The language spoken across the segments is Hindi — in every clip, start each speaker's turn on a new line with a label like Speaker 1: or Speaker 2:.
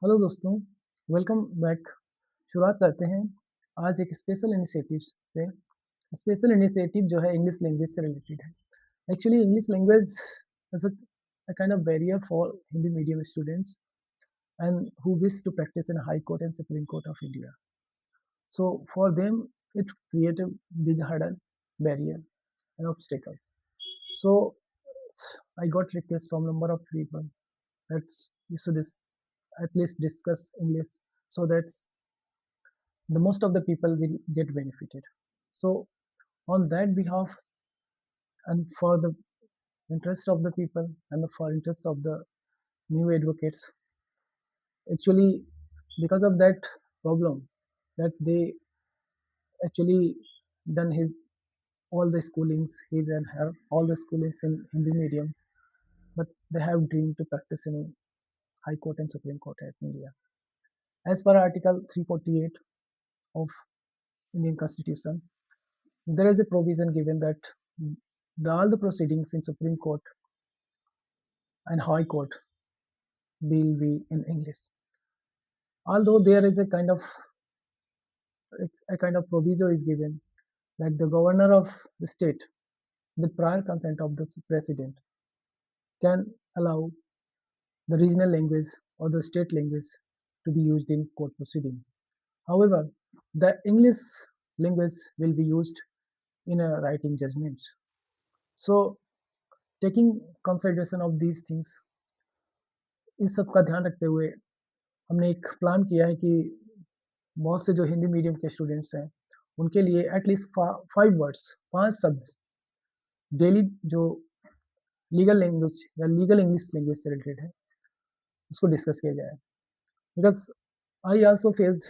Speaker 1: हेलो दोस्तों, वेलकम बैक। शुरुआत करते हैं आज एक स्पेशल इनिशिएटिव से। स्पेशल इनिशिएटिव जो है इंग्लिश लैंग्वेज से रिलेटेड है। Actually English language is a kind of barrier for Hindi medium students and who wish to practice in a High Court and Supreme Court of India. So for them, it creates a big hurdle, barrier, and obstacles. So I got requests from number of people that you should at least discuss English so that the most of the people will get benefited. So on that behalf and for the interest of the people and for interest of the new advocates, actually because of that problem that they actually done his all the schoolings, his and her all the schoolings in Hindi medium, but they have dream to practice in High Court and Supreme Court at India. As per Article 348 of Indian Constitution, there is a provision given that all the proceedings in Supreme Court and High Court will be in English. Although there is a kind of proviso is given that the governor of the state, with prior consent of the president, can allow the regional language or the state language to be used in court proceeding. However, the English language will be used in writing judgments. So, taking consideration of these things, इस सब का ध्यान रखते हुए हमने एक प्लान किया है कि बहुत से जो हिंदी मीडियम के स्टूडेंट्स हैं उनके लिए एटलीस्ट 5 वर्ड्स 5 शब्द डेली जो लीगल लैंग्वेज या लीगल इंग्लिश लैंग्वेज से रिलेटेड है उसको डिस्कस किया जाए because I also faced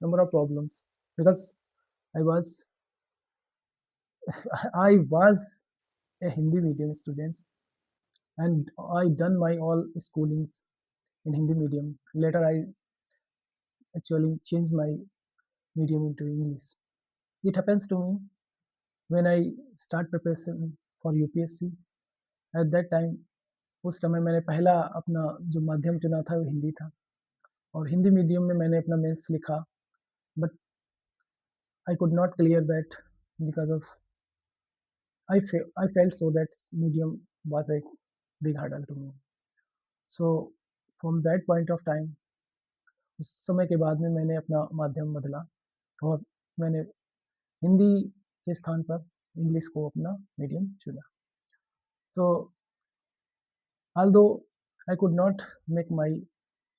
Speaker 1: number of problems because I was I was a Hindi medium student and I done my all schoolings in Hindi medium. Later I actually changed my medium into English. It happens to me when I start preparation for UPSC. At that time उस समय मैंने पहला अपना जो माध्यम चुना था वो हिंदी था और हिंदी मीडियम में मैंने अपना मेंस लिखा but I could not clear that because of I felt so that medium was a big hurdle to me. So from that point of time उस समय के बाद में मैंने अपना माध्यम बदला और मैंने हिंदी के स्थान पर इंग्लिश को अपना मीडियम चुना. So although I could not make my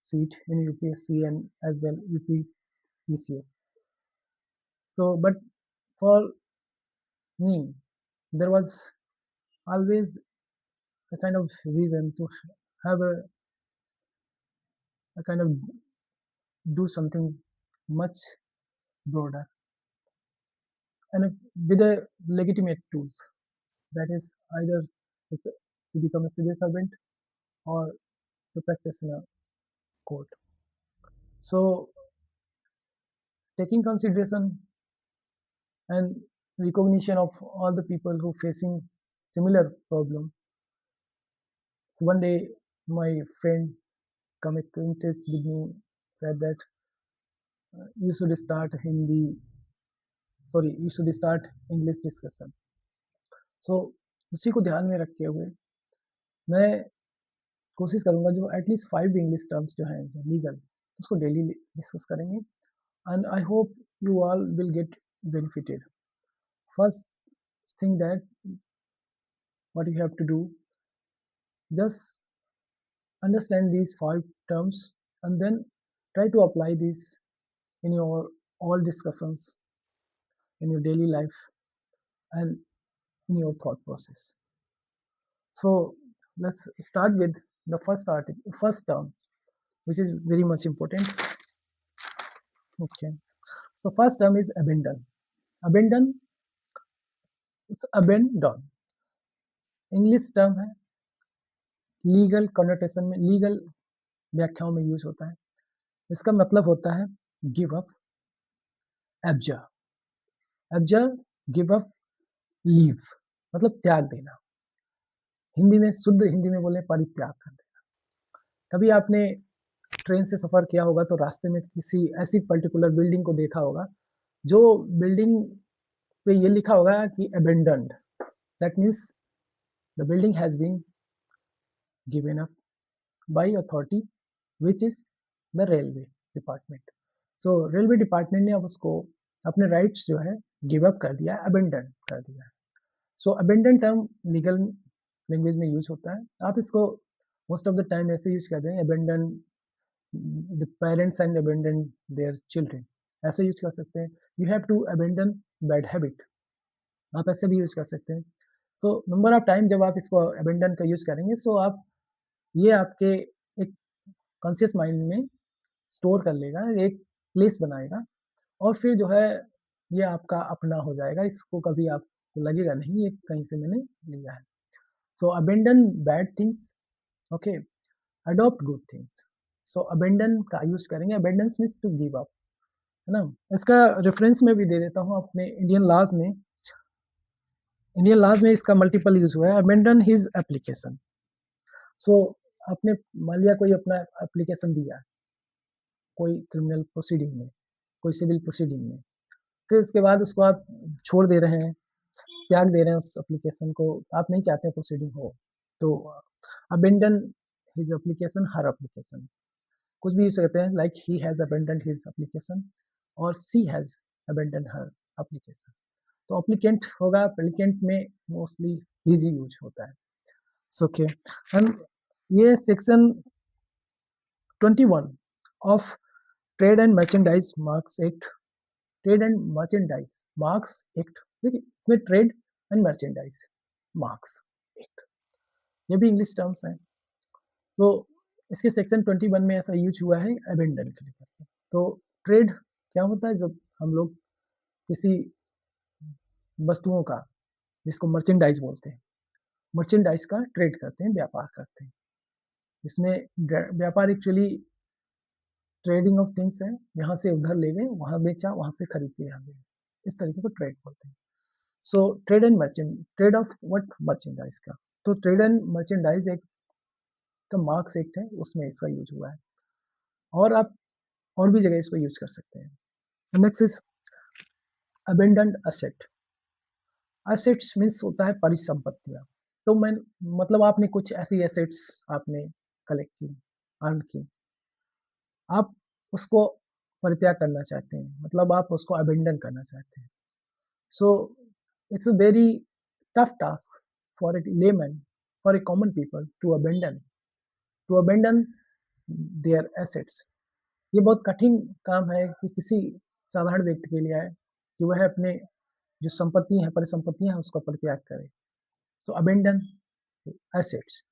Speaker 1: seat in UPSC and as well UPPCS. So but for me there was always a kind of reason to have a kind of do something much broader and with a legitimate tools that is either to become a civil servant or to practice in a court. So taking consideration and recognition of all the people who facing similar problem. So one day my friend come acquaintance with me said that you should start you should start English discussion. So उसी को ध्यान में रखे हुए मैं कोशिश करूँगा जो एटलीस्ट 5 इंग्लिश टर्म्स जो हैं जो लीगल उसको डेली डिस्कस करेंगे and I hope you all will get benefited. First thing that what you have to do, just understand these 5 terms and then try to apply these in your all discussions in your daily life and in your thought process. So let's start with the first terms, which is very much important. Okay. So first term is abandon. Abandon is abandon. English term है लीगल कॉनोटेशन में लीगल व्याख्याओं में यूज होता है. इसका मतलब होता है give up, abjure, abjure, give up, leave मतलब त्याग देना. हिंदी में शुद्ध हिंदी में बोले परित्याग कर देना. कभी आपने ट्रेन से सफ़र किया होगा तो रास्ते में किसी ऐसी पर्टिकुलर बिल्डिंग को देखा होगा, जो बिल्डिंग पे ये लिखा होगा कि abandoned, that means the building has been given up by authority which is the railway department. So railway department ने अब उसको अपने राइट्स जो है गिव अप कर दिया है, अबैंडन कर दिया है। So abandon term legal language में यूज़ होता है। आप इसको मोस्ट ऑफ द टाइम ऐसे यूज़ करते हैं, abandon the parents and abandon their children, ऐसे यूज़ कर सकते हैं। You have to abandon bad habit, आप ऐसे भी यूज़ कर सकते हैं। सो नंबर ऑफ टाइम जब आप इसको अबैंडन का यूज़ करेंगे, सो आप ये आपके एक कॉन्शियस माइंड में स्टोर कर लेगा, एक प्लेस बनाएगा और फिर जो है ये आपका अपना हो जाएगा, इसको कभी आपको लगेगा नहीं ये कहीं से मैंने लिया है। So abandon bad things, okay, adopt good things. So abandon का यूज़ करेंगे, abandons means to give up, है ना? इसका रेफरेंस मैं भी दे देता हूँ अपने इंडियन लॉज़ में इसका मल्टीपल यूज़ हुआ है, अबैंडन हिज एप्लीकेशन। सो आपने मान लिया कोई अपना एप्लीकेशन दिया, कोई क्रिमिनल प्रोसीडिंग में, कोई सिविल प्रोसीडिंग में, फिर उसके बाद उसको आप छोड़ दे रहे हैं, त्याग दे रहे हैं उस एप्लीकेशन को, आप नहीं चाहते प्रोसीडिंग हो, तो abandon his application, her application, कुछ भी यूज़ करते हैं, like he has abandoned his application और she has abandoned her application. तो एप्लीकेंट होगा, एप्लीकेंट में मोस्टली हिज ही यूज़ होता है। सो ओके, एंड ये section 21 of trade and merchandise marks act, trade and merchandise marks act, देखिए इसमें trade and merchandise marks act, ये भी इंग्लिश टर्म्स हैं। तो इसके सेक्शन 21 में ऐसा यूज हुआ है अबेंडन के लिए। तो ट्रेड क्या होता है, जब हम लोग किसी वस्तुओं का, जिसको मर्चेंडाइज बोलते हैं, मर्चेंडाइज का ट्रेड करते हैं, व्यापार करते हैं। इसमें व्यापार एक्चुअली ट्रेडिंग ऑफ थिंग्स है, यहाँ से उधर ले गए, वहाँ बेचा, वहाँ से खरीद के यहाँ ले गए, इस तरीके को ट्रेड बोलते हैं। So trade and merchant, trade off what, merchandise का। तो ट्रेड एंड मर्चेंडाइज एक तो मार्क्स एक्ट है, उसमें इसका यूज हुआ है, और आप और भी जगह इसको यूज कर सकते हैं। Next is abandoned asset. Assets means होता है परिसंपत्तियाँ। तो मैं मतलब आपने कुछ ऐसी एसेट्स आपने कलेक्ट की, अर्न की, आप उसको परित्याग करना चाहते हैं, मतलब आप उसको अबेंडन करना चाहते हैं। So it's a very tough task for a layman, for a common people to abandon their assets. ये बहुत कठिन काम है कि किसी साधारण व्यक्ति के लिए है कि वह अपने जो संपत्ति है, परिसंपत्तियां हैं, उसका परित्याग करे। सो अबेंडन एसेट्स,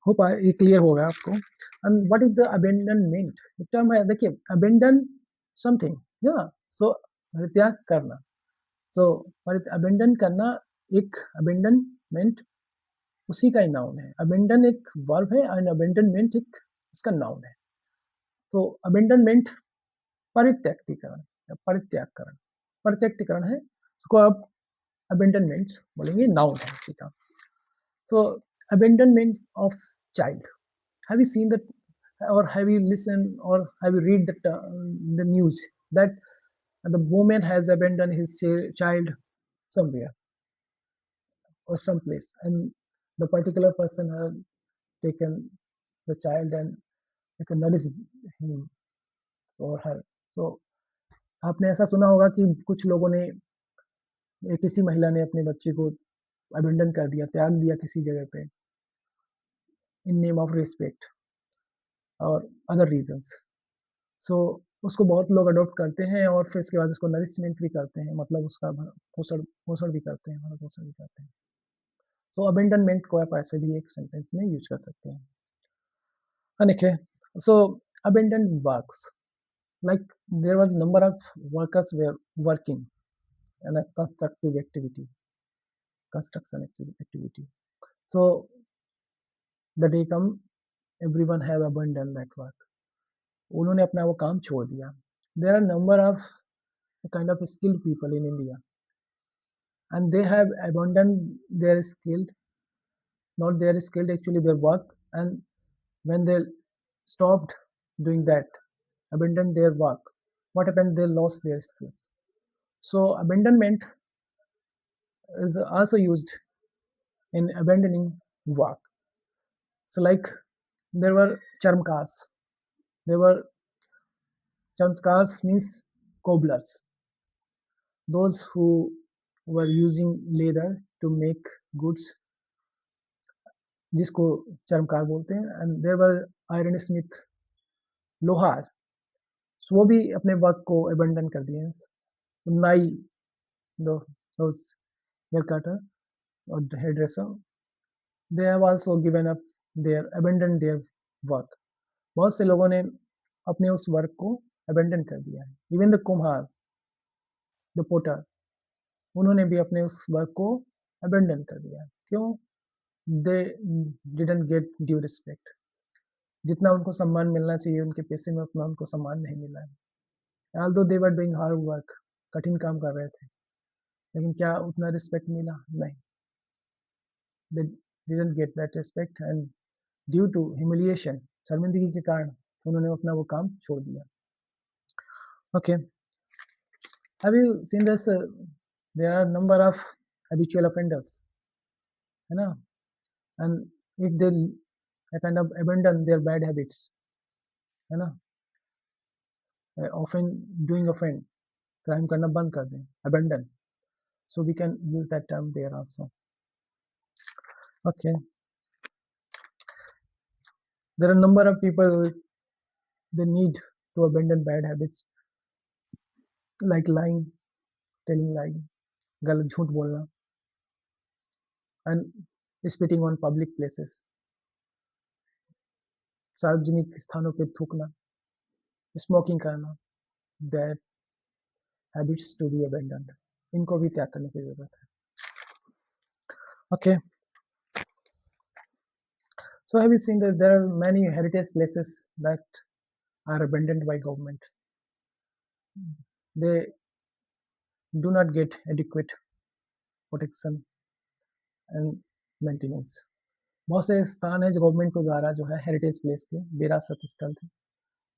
Speaker 1: होप ये क्लियर होगा आपको। And what is the abandonment, term है, देखिए अबेंडन समथिंग, या सो परित्याग करना। सो अबेंडन करना, एक अबेंडनमेंट उसी का ही नाउन है। अबेंडन एक वर्ब है एंड अबेंडनमेंट एक इसका नाउन है। तो अबेंडनमेंट परित्यक्तीकरण या परित्यागकरण, परित्यक्तीकरण है, उसको आप अबेंडनमेंट बोलेंगे, नाउन है इसी का। So abandonment of child, have you seen that or have you listened or have you read the news that the woman has abandoned his child somewhere or someplace, and the particular person has taken the child and like nourished him or her. So आपने ऐसा सुना होगा कि कुछ लोगों ने, किसी महिला ने अपने बच्चे को अबेंडन कर दिया, त्याग दिया किसी जगह पे, इन नेम ऑफ रिस्पेक्ट और अदर रीजंस। सो उसको बहुत लोग अडॉप्ट करते हैं और फिर उसके बाद उसको नरिशमेंट भी करते हैं, मतलब उसका पोषण पोषण भी करते हैं, भरण पोषण भी करते हैं। सो अबेंडनमेंट को आप ऐसे भी एक सेंटेंस में यूज कर सकते हैं। देखिए, so abandon works, like there were number of workers were working in a constructive activity, construction activity. So the day come, everyone have abandoned that work. उन्होंने अपना वो काम छोड़ दिया। There are number of kind of skilled people in India, and they have abandoned their skilled, not their skilled, actually their work, and when they stopped doing that, abandon their work. What happened? They lost their skills. So abandonment is also used in abandoning work. So like there were charmkars. There were charmkars means cobblers, those who were using leather to make goods, जिसको चर्मकार बोलते हैं. And there were iron smith, लोहार. सो वो भी अपने वर्क को अबंडन कर दिए हैं. सो नाई, दोस हेयर कटर और hair dresser, they have also given up their abandon their work. बहुत से लोगों ने अपने उस वर्क को अबंडन कर दिया है. इवन द कुम्हार, द पोटर, उन्होंने भी अपने उस वर्क को अबंडन कर दिया है. क्यों? They didn't get due respect. जितना उनको सम्मान मिलना चाहिए उनके पैसे में, उतना उनको सम्मान नहीं मिला है. although they were doing hard work, कठिन काम कर रहे थे, लेकिन क्या उतना रिस्पेक्ट मिला? नहीं. they didn't get that respect and due to humiliation, शर्मिंदगी के कारण उन्होंने अपना वो काम छोड़ दिया. Okay, have you seen this? There are number of habitual offenders, है ना, and if they kind of abandon their bad habits, है ना, often doing offend, crime करना बंद कर दें, abandon. So we can use that term there also. Okay, there are a number of people they need to abandon bad habits like lying, telling lie, गलत झूठ बोलना, and spitting on public places, सार्वजनिक स्थानों पे थूकना, स्मोकिंग करना. that habits to be abandoned. इनको भी त्याग करने की जरूरत है. Okay, so have you seen that there are many heritage places that are abandoned by government? They do not get adequate protection and maintenance. बहुत से स्थान है जो गवर्नमेंट के द्वारा जो है हेरिटेज प्लेस थे, विरासत स्थल थे,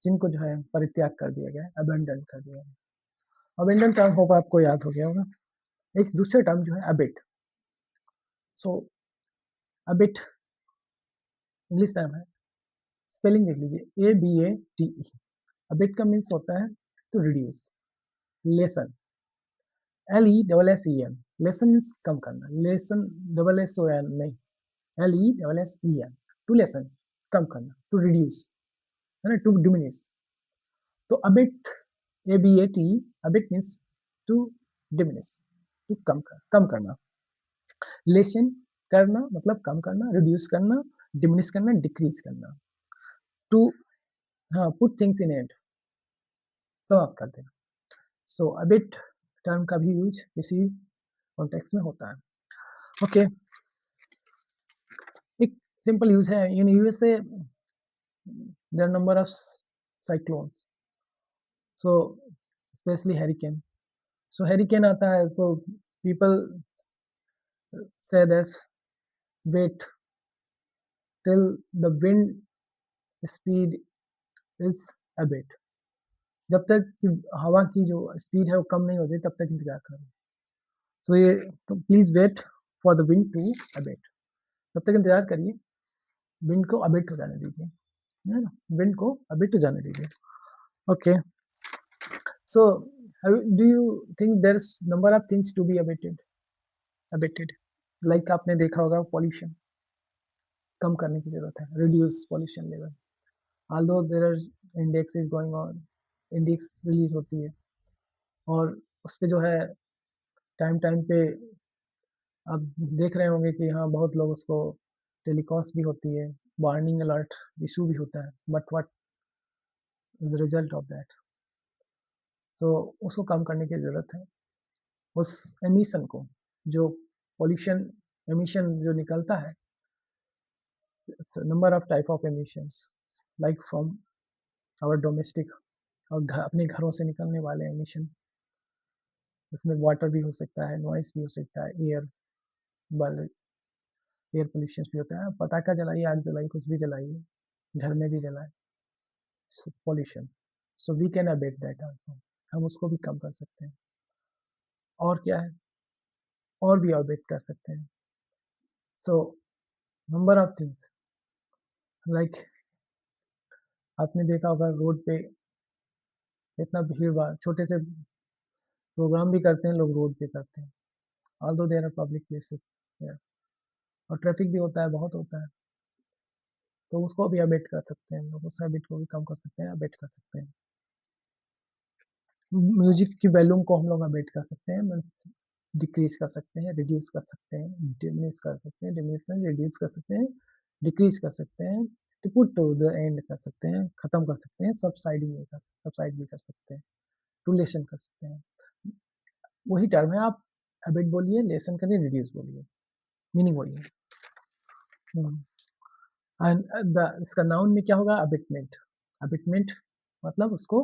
Speaker 1: जिनको जो है परित्याग कर दिया गया, अबेंडन कर दिया गया. अबेंडन टर्म होगा आपको याद हो गया होगा. एक दूसरे टर्म जो है abate. So abate English term है, स्पेलिंग देख लीजिए, ABATE. अबिट का मीन्स होता है to reduce, lessen, LESSEN. Lessen means कम करना, लेसन SSON नहीं, LESSEN, टू लेसन, कम करना, टू रिड्यूस, है ना, टू डिमिनिश. तो abate, ABAT, abate means to diminish, to कम करना. लेसन करना मतलब कम करना, रिड्यूस करना, डिमिनिश करना, डिक्रीज करना. टू, हाँ, पुट थिंग्स इन एंड, समाप्त कर देना. सो अबिट टर्म का भी यूज इसी कॉन्टेक्स्ट में होता है. ओके, एक सिंपल यूज है. In USA there are number of cyclones, so specially hurricane. So hurricane आता है तो people say that wait till the wind speed is abate. जब तक कि हवा की जो स्पीड है वो कम नहीं होती तब तक इंतजार करो. सो ये please wait for the wind to abate. तब तक इंतजार करिए, विंड को अबिट हो जाने दीजिए, है ना, विंड को अबिट हो जाने दीजिए. Okay, so do you think there is number of things to be abated. Like आपने देखा होगा पॉल्यूशन कम करने की जरूरत है, reduce pollution level. Although there are index is going on, index release होती है और उस पे जो है टाइम टाइम पे आप देख रहे होंगे कि हाँ बहुत लोग उसको टेलीकास्ट भी होती है, वार्निंग अलर्ट इशू भी होता है. But what is the result of that? So उसको कम करने की ज़रूरत है. उस एमिशन को, जो पॉल्यूशन एमिशन जो निकलता है, number of type of emissions like from our domestic, और अपने घरों से निकलने वाले एमिशन. इसमें वाटर भी हो सकता है, नॉइस भी हो सकता है, एयर पोल्यूशन भी होता है. पटाखा जलाइए, आग जलाइए, कुछ भी जलाइए, घर में भी जलाए, pollution, so we can abate that also, हम उसको भी कम कर सकते हैं। और क्या है? और भी अबेट कर सकते हैं। So number of things like आपने देखा होगा रोड पे इतना भीड़-भाड़, छोटे से प्रोग्राम भी करते हैं लोग रोड पे करते हैं, although there are public places here, और ट्रैफिक भी होता है, बहुत होता है, तो उसको भी अबेट कर सकते हैं हम लोग, उस हैबिट को भी कम कर सकते हैं, अबेट कर सकते हैं। म्यूज़िक की वॉल्यूम को हम लोग अबेट कर सकते हैं, मीन्स डिक्रीज़ कर सकते हैं, रिड्यूस कर सकते हैं, डिमिनिश कर सकते हैं, डिमिनिश नहीं रिड्यूस कर सकते हैं, डिक्रीज़ कर सकते हैं, to put to the end कर सकते हैं, खत्म कर सकते हैं, सबसाइड भी कर सकते हैं, टू लेसन कर सकते हैं। वही टर्म है, आप अबेट बोलिए, लेसन करिए, रिड्यूस बोलिए, मीनिंग वही है। एंड द इसका नाउन में क्या होगा? अबेटमेंट। अबेटमेंट मतलब उसको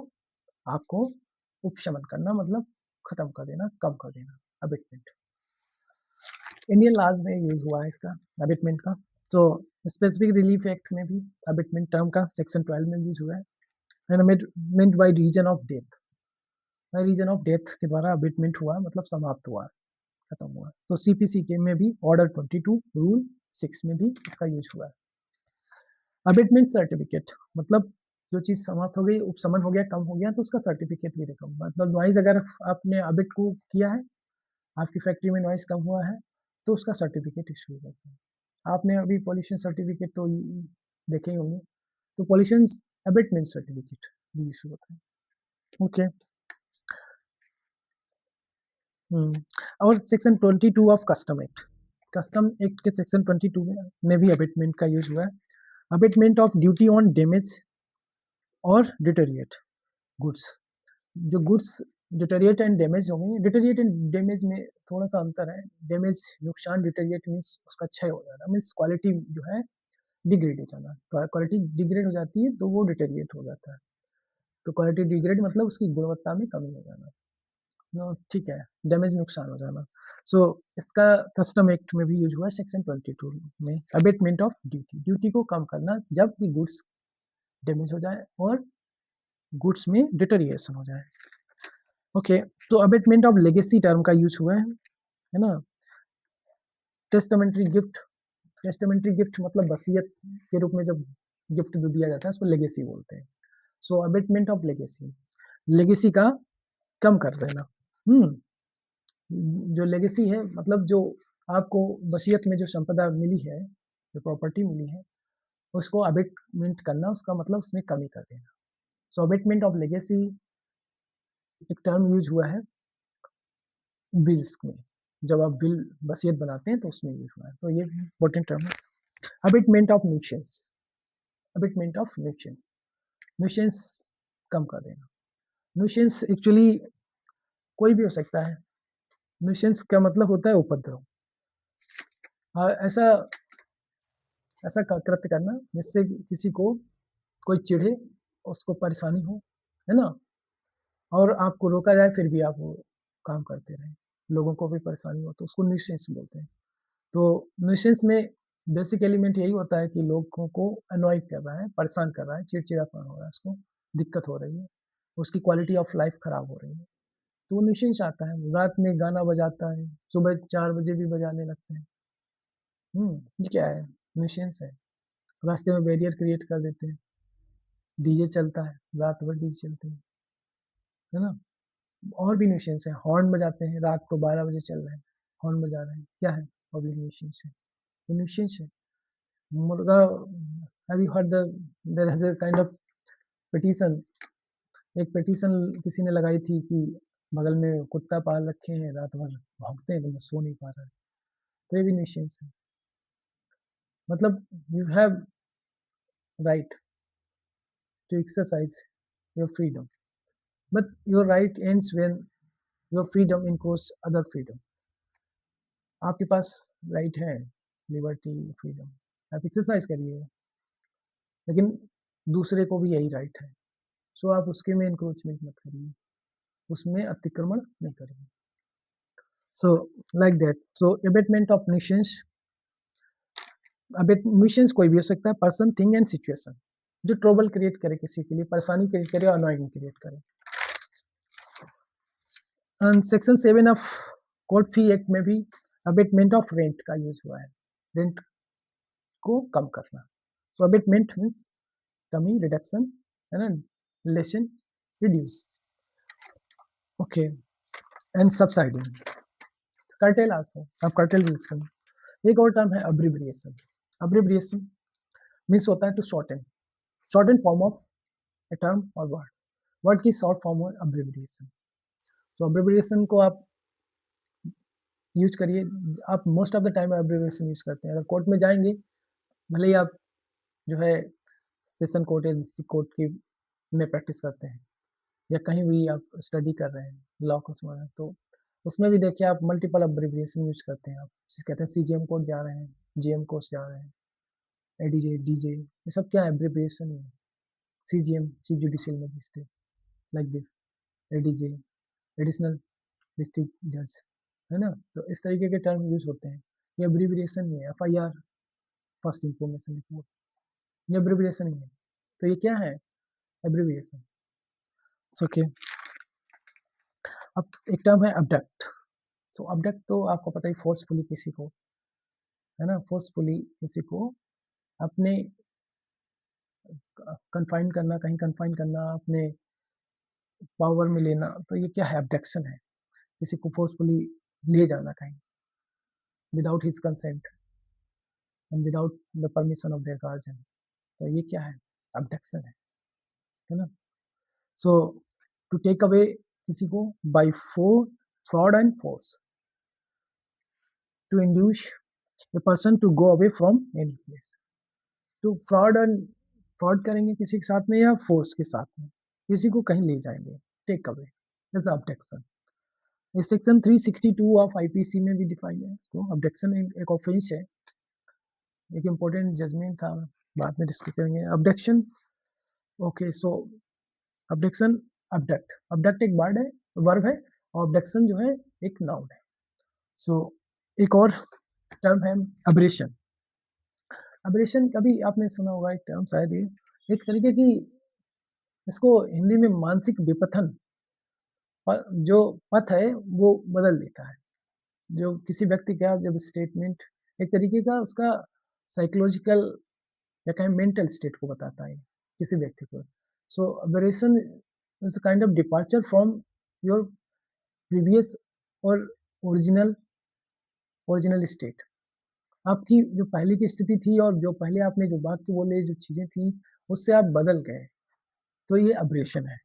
Speaker 1: आपको उपशमन करना, मतलब खत्म कर देना, कम कर देना, अबेटमेंट। इंडियन लॉज में यूज हुआ है इसका अबेटमेंट का, तो स्पेसिफिक रिलीफ एक्ट में भी अबेटमेंट टर्म का सेक्शन 12 में यूज हुआ है, abatement by reason of death. Reason of death के द्वारा अबेटमेंट हुआ, मतलब समाप्त हुआ, खत्म हुआ। तो सीपीसी के में भी ऑर्डर 22 रूल 6 में भी इसका यूज हुआ है। अबेटमेंट सर्टिफिकेट मतलब जो चीज़ समाप्त हो गई, उपशमन हो गया, कम हो गया, तो उसका सर्टिफिकेट भी देखो, मतलब नॉइज़ अगर आपने अबेट को किया है, आपकी फैक्ट्री में नॉइज़ कम हुआ है, तो उसका सर्टिफिकेट इशू करते हैं। आपने अभी पॉल्यूशन सर्टिफिकेट तो देखे ही होंगे, तो पॉल्यूशन अबेटमेंट सर्टिफिकेट भी इशू होता है। ओके। और सेक्शन 22 ऑफ कस्टम एक्ट के सेक्शन 22 में भी अबेटमेंट का यूज हुआ है। Abatement of duty on damage और डिटेरिएट गुड्स। जो गुड्स डिटेरिएट एंड डैमेज होंगे, डिटेरिएट एंड डैमेज में थोड़ा सा अंतर है। डैमेज नुकसान, डिटेरिएट मीन्स उसका क्षय हो जाना, मीन्स क्वालिटी जो है डिग्रेड हो जाना। क्वालिटी डिग्रेड हो जाती है तो वो डिटेरिएट हो जाता है। तो क्वालिटी डिग्रेड मतलब उसकी गुणवत्ता में कमी हो जाना। ठीक है, डैमेज नुकसान हो जाना। सो इसका कस्टम एक्ट में भी यूज हुआ है सेक्शन 22 में, अबेटमेंट ऑफ ड्यूटी, ड्यूटी को कम करना जब भी गुड्स डैमेज हो जाए और गुड्स में डिटेरिएशन हो जाए। ओके, तो अबेटमेंट ऑफ लेगेसी टर्म का यूज हुआ है ना। टेस्टामेंट्री गिफ्ट, टेस्टामेंट्री गिफ्ट मतलब वसीयत के रूप में जब गिफ्ट दिया जाता है उसको लेगेसी बोलते हैं। सो अबेटमेंट ऑफ लेगेसी, लेगेसी का कम कर देना। जो लेगेसी है मतलब जो आपको वसीयत में जो संपदा मिली है, जो प्रॉपर्टी मिली है, उसको अबेटमेंट करना, उसका मतलब उसमें कमी कर देना। सो अबेटमेंट ऑफ लेगेसी एक टर्म यूज हुआ है विल्स में, जब आप विल वसीयत बनाते हैं तो उसमें यूज हुआ है, तो ये इंपॉर्टेंट टर्म है। Abatement of nuisance, abatement of nuisance, nuisance कम कर देना। न्यूसेंस एक्चुअली कोई भी हो सकता है। न्यूसेंस का मतलब होता है उपद्रव। ऐसा ऐसा कृत्य करना जिससे किसी को कोई चिढ़े, उसको परेशानी हो, है ना, और आपको रोका जाए फिर भी आप वो काम करते रहें, लोगों को भी परेशानी हो, तो उसको न्यूसेंस बोलते हैं। तो न्यूसेंस में बेसिक एलिमेंट यही होता है कि लोगों को अनॉय कर रहा है, परेशान कर रहा है, चिड़चिड़ापन हो रहा है, उसको दिक्कत हो रही है, उसकी क्वालिटी ऑफ लाइफ खराब हो रही है, तो वो न्यूसेंस आता है। रात में गाना बजाता है, सुबह 4 बजे भी बजाने लगते हैं। ये क्या है? न्यूसेंस है। रास्ते में बैरियर क्रिएट कर देते हैं, डीजे चलता है, रात भर डीजे चलते हैं, है ना? और भी न्यूसेंस है, हॉर्न बजाते हैं, रात को 12 बजे चल रहे हैं, हॉर्न बजा रहे हैं, क्या है? पब्लिक न्यूसेंस है, ये न्यूसेंस है। मुर्गा, have you heard the there is a kind of petition, एक पिटीशन किसी ने लगाई थी कि बगल में कुत्ता पाल रखे हैं, रात भर भौंकते हैं तो मैं सो नहीं पा रहा है, तो ये भी न्यूसेंस है। मतलब you have right to exercise your freedom, but your right ends when your freedom includes other freedom. आपके पास राइट है, लिबर्टी, फ्रीडम, आप एक्सरसाइज करिए, लेकिन दूसरे को भी यही राइट है, सो आप उसके में इंक्रोचमेंट मत करिए, उसमें अतिक्रमण नहीं करिए। So like that, so abatement of nuisance, abate nuisance कोई भी हो सकता है, पर्सन, थिंग एंड सिचुएशन। जो ट्रबल क्रिएट करे किसी के लिए, परेशानी क्रिएट करे, अनोइंग क्रिएट करे। And section 7 of court fee act में भी अबेटमेंट ऑफ रेंट का यूज हुआ है, रेंट को कम करना। सो अबेटमेंट मीन्स कमी, रिडक्शन, है ना, lessen, reduce. Okay, and subsiding, curtail also, आप कर्टेल यूज करना। एक और टर्म है अब्रिविएशन। अब्रिविएशन मीन्स होता है to shorten form of a term और वर्ड की शॉर्ट फॉर्म है अब्रिविएशन। तो अब्रिविएशन को आप यूज करिए, आप most of the time abbreviation use करते हैं। अगर कोर्ट में जाएंगे, भले ही आप जो है सेशन कोर्ट या डिस्ट्रिक्ट कोर्ट की में प्रैक्टिस करते हैं, या कहीं भी आप स्टडी कर रहे हैं लॉ को समझ, तो उसमें भी देखिए आप मल्टीपल अब्रिविएशन यूज करते हैं। आप कहते हैं सीजीएम कोर्ट जा रहे हैं, जीएम कोर्ट जा रहे हैं, एडीजे, डीजे, ये सब क्या है, अब्रिविएशन है। CGM, chief judicial magistrate, like this, ADJ, additional district जज, है ना। तो इस तरीके के टर्म यूज होते हैं। ये अब्रिविएशन ही है। एफआईआर, फर्स्ट इंफॉर्मेशन रिपोर्ट, ये अब्रिविएशन ही है। तो ये क्या है, अब्रिविएशन। ओके, अब एक टर्म है अबडक्ट। सो अबडक्ट तो आपको पता ही, फोर्सफुली किसी को, है ना, फोर्सफुली किसी को अपने कन्फाइन करना, कहीं कन्फाइन करना, अपने पावर में लेना, तो ये क्या है, अबडक्शन है। किसी को फोर्सफुली ले जाना कहीं without his consent and without the permission of their guardian, तो ये क्या है, अबडक्शन है ना। सो टू टेक अवे किसी को by force, fraud and force, to induce a person to go away from any place. तो फ्रॉड करेंगे किसी के साथ में, या फोर्स के साथ में किसी को कहीं ले जाएंगे, टेक अवे, इज अबडक्शन। इस सेक्शन 362 ऑफ आईपीसी में भी डिफाइन है। तो अबडक्शन एक ऑफेंस है, एक इम्पोर्टेंट जजमेंट था, बाद में डिस्कस करेंगे अबडक्शन। ओके, सो अबडक्शन, अबडक्ट, अबडक्ट एक वर्ब है, और अबडक्शन जो है एक नाउन है। सो एक और टर्म है अब्रेशन। अब्रेशन कभी आपने सुना होगा एक टर्म, शायद ये एक तरीके की, इसको हिंदी में मानसिक विपथन, जो पथ है वो बदल देता है। जो किसी व्यक्ति का जब स्टेटमेंट, एक तरीके का उसका साइकोलॉजिकल या कहें मेंटल स्टेट को बताता है किसी व्यक्ति को। So aberration is kind of departure from your previous और ओरिजिनल स्टेट। आपकी जो पहले की स्थिति थी, और जो पहले आपने जो वाक्य बोले, जो चीजें थी, उससे आप बदल गए, तो ये अबरेशन है।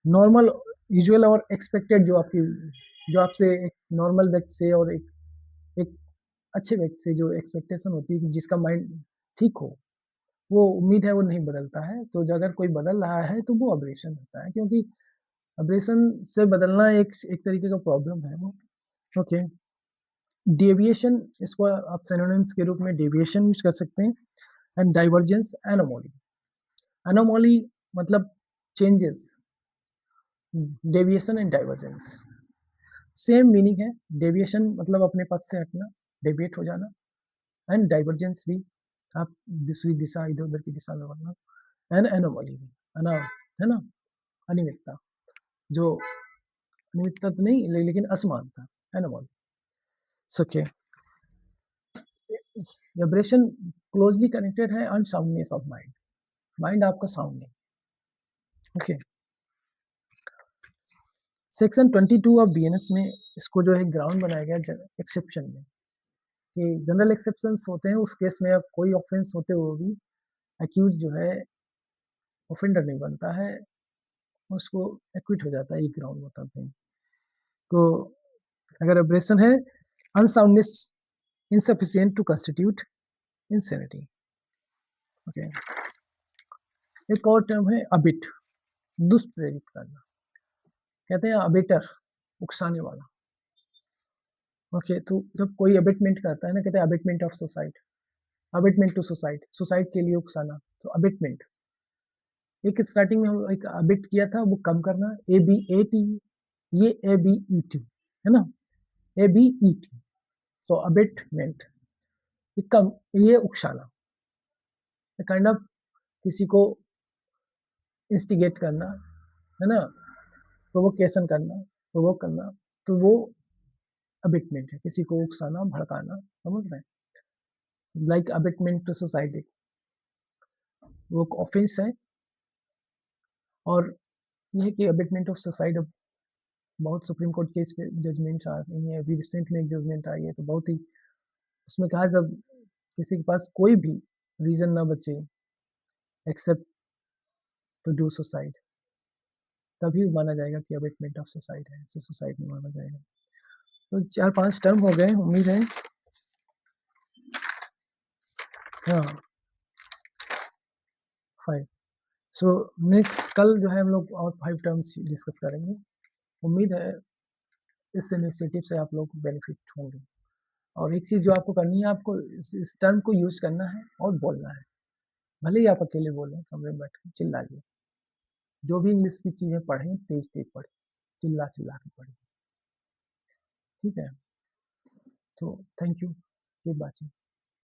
Speaker 1: नॉर्मल, यूजुअल और एक्सपेक्टेड, जो आपसे एक नॉर्मल व्यक्ति से और एक अच्छे व्यक्ति से जो एक्सपेक्टेशन होती है कि जिसका माइंड ठीक हो, वो उम्मीद है वो नहीं बदलता है। तो अगर कोई बदल रहा है तो वो अब्रेशन होता है, क्योंकि अब्रेशन से बदलना एक तरीके का प्रॉब्लम है वो। ओके, डेविएशन, इसको आप सिनोनिम्स के रूप में डेविएशन यूज कर सकते हैं। And divergence, anomaly. एनोमली मतलब changes, deviation and divergence same meaning है। डेविएशन मतलब अपने पथ से हटना, डेविएट हो जाना, एंड डाइवर्जेंस भी आप दूसरी दिशा, इधर उधर की दिशा में बढ़ना, एंड एनोमली भी, है ना, अनियमितता, जो अनियमितता तो नहीं लेकिन असमानता, anomaly. Okay, aberration closely connected है अनसाउंडनेस ऑफ माइंड, माइंड आपका साउंड नहीं। ओके, सेक्शन 22 ऑफ बीएनएस में इसको जो है ग्राउंड बनाया गया एक्सेप्शन में, कि जनरल एक्सेप्शंस होते हैं उस केस में कोई ऑफेंस होते हुए भी अक्यूज जो है ऑफेंडर नहीं बनता है, उसको एक्विट हो जाता है, ये ग्राउंड बताते हैं। तो अगर एब्रेशन है, unsoundness insufficient to constitute insanity। Okay, एक और टर्म है अबिट, दुष्प्रेरित करना, कहते हैं अबेटर, उकसाने वाला। ओके, तो जब कोई अबिटमेंट करता है ना, कहते हैं abetment of suicide, abetment to suicide, suicide के लिए उकसाना, तो अबिटमेंट। एक स्टार्टिंग में हम एक अबिट किया था, वो कम करना, ABAT, ये ABET है ना, ABET। सो अबिटमेंट, ये कम, ये उकसाना, काइंड ऑफ किसी को इंस्टिगेट करना, है ना? प्रोवोकेशन करना, प्रोवोक करना, तो वो अबिटमेंट है, किसी को उकसाना, भड़काना, समझ रहे हैं? लाइक अबिटमेंट टू सोसाइटी, वो एक ऑफेंस है और ये है कि अबिटमेंट ऑफ सुसाइड अब बहुत सुप्रीम कोर्ट के इस पे जजमेंट्स आ रही हैं। अभी रिसेंट में एक जजमेंट आई है, तो बहुत ही उसमें कहा है जब किसी के पास कोई भी रीज़न ना बचे एक्सेप्ट टू डू सुसाइड, तभी माना जाएगा कि अबेटमेंट ऑफ सुसाइड है, ऐसे सुसाइड नहीं माना जाएगा। तो 4-5 टर्म हो गए, उम्मीद है हाँ, 5 सो नेक्स्ट कल जो है हम लोग और 5 टर्म्स डिस्कस करेंगे। उम्मीद है इस इनिशिएटिव से आप लोग बेनिफिट होंगे। और एक चीज़ जो आपको करनी है, आपको इस टर्म को यूज़ करना है और बोलना है। भले ही आप अकेले बोलें, कमरे में बैठ के चिल्लाइए। जो भी इंग्लिश की चीज़ें पढ़ें, तेज़-तेज़ पढ़ें, चिल्ला-चिल्ला के पढ़ें, ठीक है? तो थैंक यू, कीप वॉचिंग।